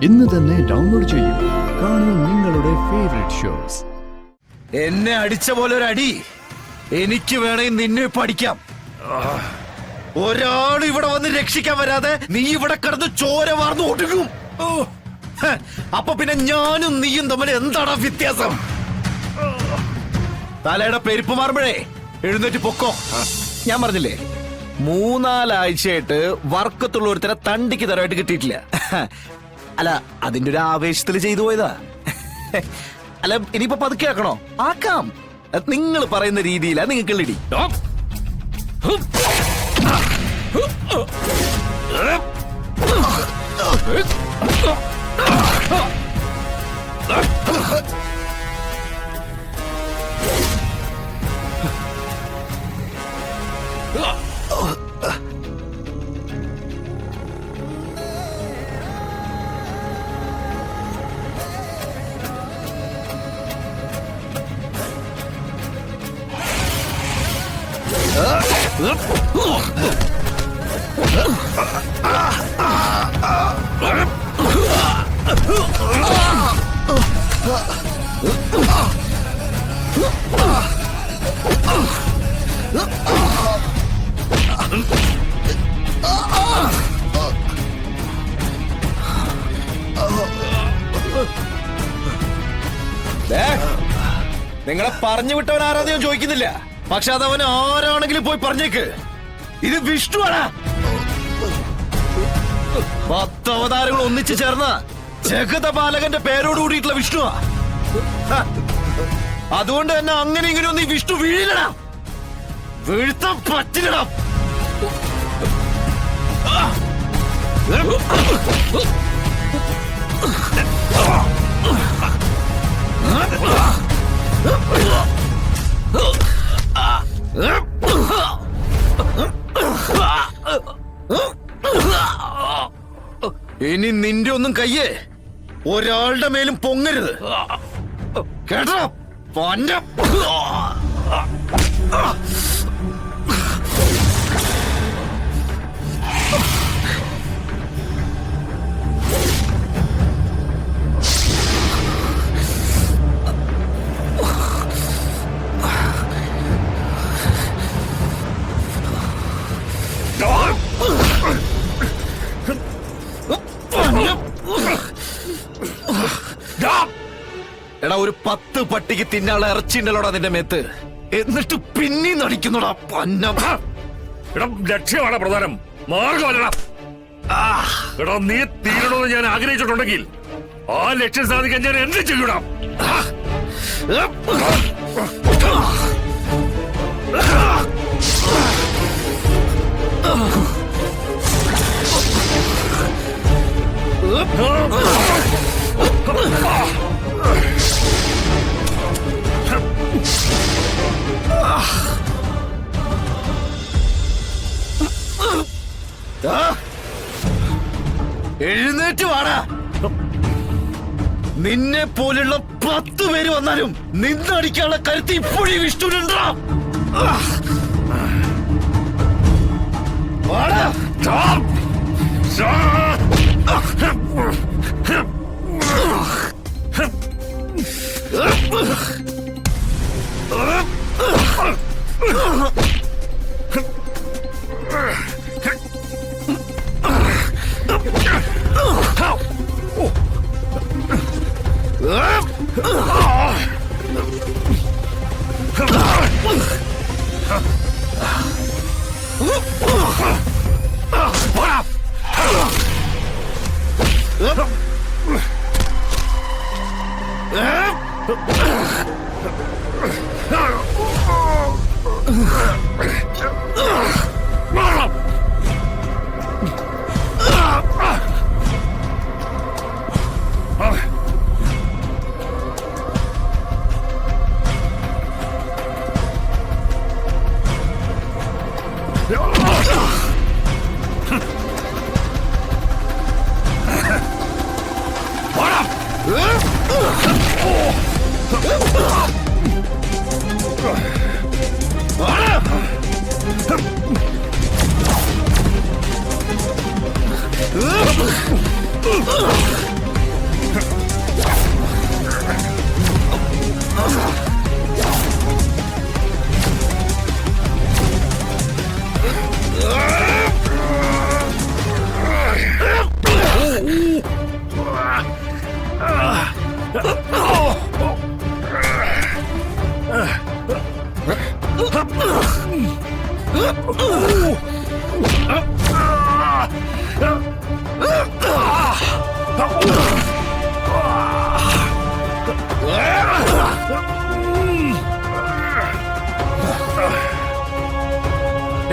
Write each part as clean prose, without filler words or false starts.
ഇന്ന് തന്നെ ഡൗൺലോഡ് ചെയ്യൂ. കാണൂ നിങ്ങളുടെ ഫേവറേറ്റ് ഷോസ്. എന്നെ അടിച്ച പോലെ ഒരു അടി എനിക്ക് വേണമെങ്കിൽ നിന്നെ പഠിക്കാം. ഒരാൾ ഇവിടെ വന്ന് രക്ഷിക്കാൻ വരാതെ നീ ഇവിടെ കിടന്ന് ചോര വാർന്ന് ഒടുങ്ങും. അപ്പൊ പിന്നെ ഞാനും നീയും തമ്മിൽ എന്താണ് വ്യത്യാസം? തലയുടെ പെരുപ്പ് മാറുമ്പോഴേ എഴുന്നേറ്റ് പൊക്കോ. ഞാൻ പറഞ്ഞില്ലേ, 3-4 ആഴ്ചയായിട്ട് വർക്കത്തുള്ള ഒരുത്തരെ തണ്ടിക്ക് തരമായിട്ട് കിട്ടിയിട്ടില്ല. അല്ല, അതിന്റെ ഒരു ആവേശത്തിൽ ചെയ്തു പോയതാ. അല്ല, ഇനിയിപ്പോ പതുക്കെ ആക്കണോ? ആക്കാം. നിങ്ങൾ പറയുന്ന രീതിയിലാ നിങ്ങൾക്ക് ഇടി. നിങ്ങളെ പറഞ്ഞു വിട്ടവൻ ആരാധന ഞാൻ ചോദിക്കുന്നില്ല. പക്ഷെ അതവൻ ആരാണെങ്കിലും പോയി പറഞ്ഞേക്ക്, ഇത് വിഷ്ണുവാണ്. 10 അവതാരങ്ങൾ ഒന്നിച്ചു ചേർന്ന ജഗതപാലകന്റെ പേരോട് കൂടിയിട്ടുള്ള വിഷ്ണുവാ. അതുകൊണ്ട് തന്നെ അങ്ങനെ ഇങ്ങനെ ഒന്നും ഈ വിഷ്ണു വീഴില്ലടാ, വീഴ്ത്താൻ പറ്റില്ലടാ. ഇനി നിന്റെ ഒന്നും കയ്യേ ഒരാളുടെ മേലും പൊങ്ങരുത്, കേട്ടോ? പൊന്ന എടാ, ഒരു 10 പട്ടിക്ക് തിന്നാളെ ഇറച്ചിണ്ടല്ലോടാ നിന്റെ മേത്ത്, എന്നിട്ട് പിന്നെയും നടിക്കുന്നോടാ പന്ന. ലക്ഷ്യമാണ് പ്രധാനം, മാർഗമല്ലടാ. എടാ, നീ തീരണമെന്ന് ഞാൻ ആഗ്രഹിച്ചിട്ടുണ്ടെങ്കിൽ ആ ലക്ഷ്യം സാധിക്കാൻ ഞാൻ എന്ത് ചെയ്യണം? എഴുന്നേറ്റ് വാടാ. നിന്നെ പോലുള്ള 10 പേര് വന്നാലും നിന്നടിക്കാനുള്ള കരുത്ത് ഇപ്പോഴും വിഷ്ണുനുണ്ടോ? വാടാ.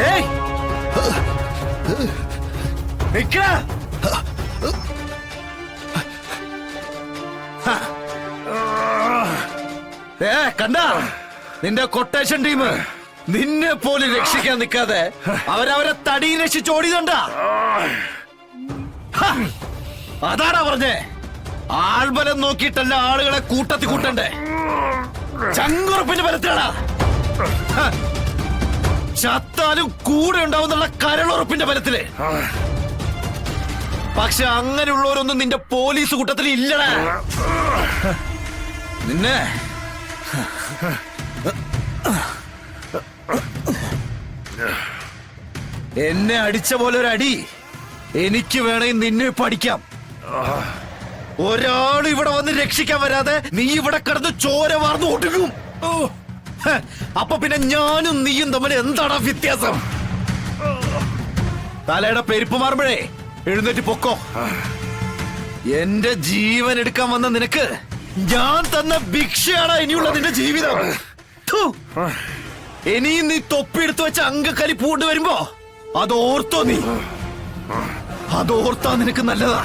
ഏയ്! നിക്കടാ! കണ്ട നിന്റെ കൊട്ടേഷൻ ടീം നിന്നെ പോലും രക്ഷിക്കാൻ നിൽക്കാതെ അവരവരെ തടി രക്ഷിച്ചോടിയതുണ്ടാ. അതാടാ പറഞ്ഞേ, ആൾബലം നോക്കിയിട്ടല്ല ആളുകളെ കൂട്ടത്തി കൂട്ടണ്ടേ, ചങ്കുറപ്പിന്റെ ബലത്തിലാടാ. ചത്താലും കൂടെ ഉണ്ടാവുന്നുള്ള കരളുറപ്പിന്റെ ബലത്തില്. പക്ഷെ അങ്ങനെയുള്ളവരൊന്നും നിന്റെ പോലീസ് കൂട്ടത്തിൽ ഇല്ലടാ. നിന്നെ എന്നെ അടിച്ച പോലെ ഒരു അടി എനിക്ക് വേണമെങ്കിൽ നിന്നെ പഠിക്കാം. ഒരാൾ ഇവിടെ വന്ന് രക്ഷിക്കാൻ വരാതെ നീ ഇവിടെ കിടന്ന് ചോര വാർന്നു ഒടുങ്ങും. അപ്പൊ പിന്നെ ഞാനും നീയും തമ്മിൽ എന്താണ് വ്യത്യാസം? തലയുടെ പെരുപ്പ് മാറുമ്പോഴേ എഴുന്നേറ്റ് പൊക്കോ. എന്റെ ജീവൻ എടുക്കാൻ വന്ന നിനക്ക് ഞാൻ തന്ന ഭിക്ഷയാണ് ഇനിയുള്ള നിന്റെ ജീവിതം. ഥു. ഇനിയും നീ തൊപ്പിയെടുത്ത് വെച്ച അങ്കക്കലി പൂണ്ട് വരുമ്പോ അതോർത്തോ നീ. അതോർത്താ നിനക്ക് നല്ലതാ.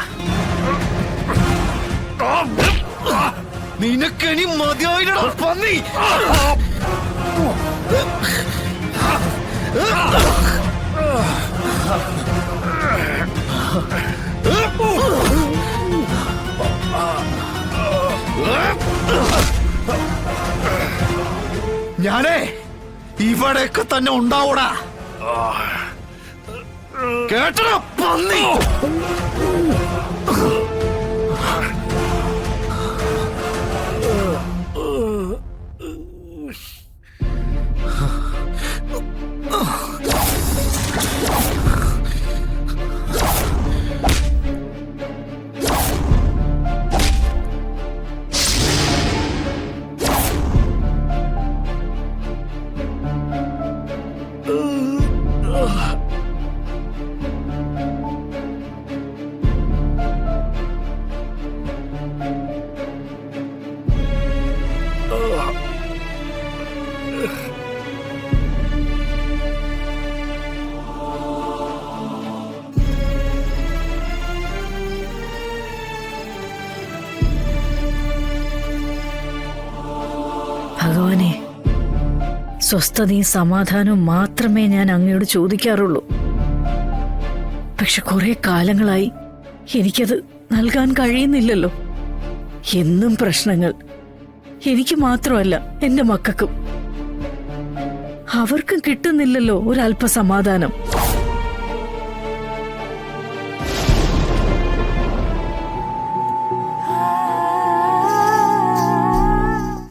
നിനക്കിനി മതിയായില്ലടാ പന്നി. ഞാനേ ഇവിടെയൊക്കെ തന്നെ ഉണ്ടാവൂടാ. കേട്ടടാ പന്നി. ഭഗവാനെ, സ്വസ്ഥതയും സമാധാനവും മാത്രമേ ഞാൻ അങ്ങയോട് ചോദിക്കാറുള്ളൂ. പക്ഷെ കുറെ കാലങ്ങളായി എനിക്കത് നൽകാൻ കഴിയുന്നില്ലല്ലോ. എന്നും പ്രശ്നങ്ങൾ. എനിക്ക് മാത്രമല്ല, എന്റെ മക്കൾക്കും. അവർക്കും കിട്ടുന്നില്ലല്ലോ ഒരല്പ സമാധാനം.